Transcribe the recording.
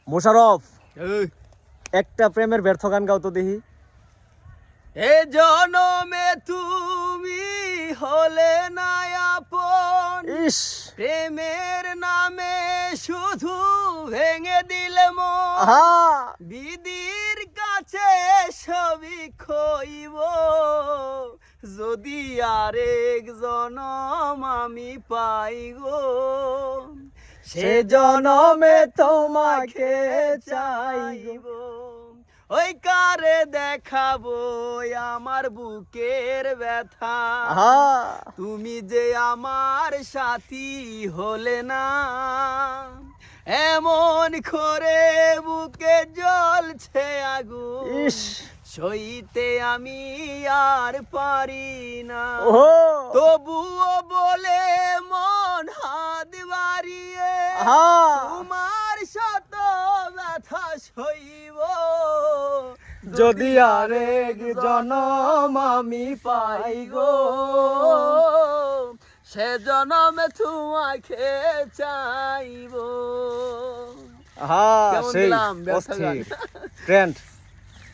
মোশাররফ একটা প্রেমের ব্যর্থ গান গাও তো দেখি। এ জনমে তুমি হলে না আপন, ইস প্রেমের নামে শুধু ভেঙে দিলে মন। আহা দিদির কাছে সবই খইব, যদি আরেক জনম আমি পাই গো, সে জনমে তোমাকে চাইব। ওই কারে দেখাবো আমার বুকের ব্যথা, আহা তুমি যে আমার সাথী হলে না। এমন করে বুকে জ্বলছে আগুন, ইস সইতে আমি আর পারি না। ওহো তবুও বলে মন হাত বাড়িয়ে আহা তোমার শত ব্যথা সইব, যদি আরেক জনম আমি পাই গো, সে জনমে তোমাকে চাইব। আহা কেমন সেই দিলাম ব্যর্থ গান? ট্রেন্ড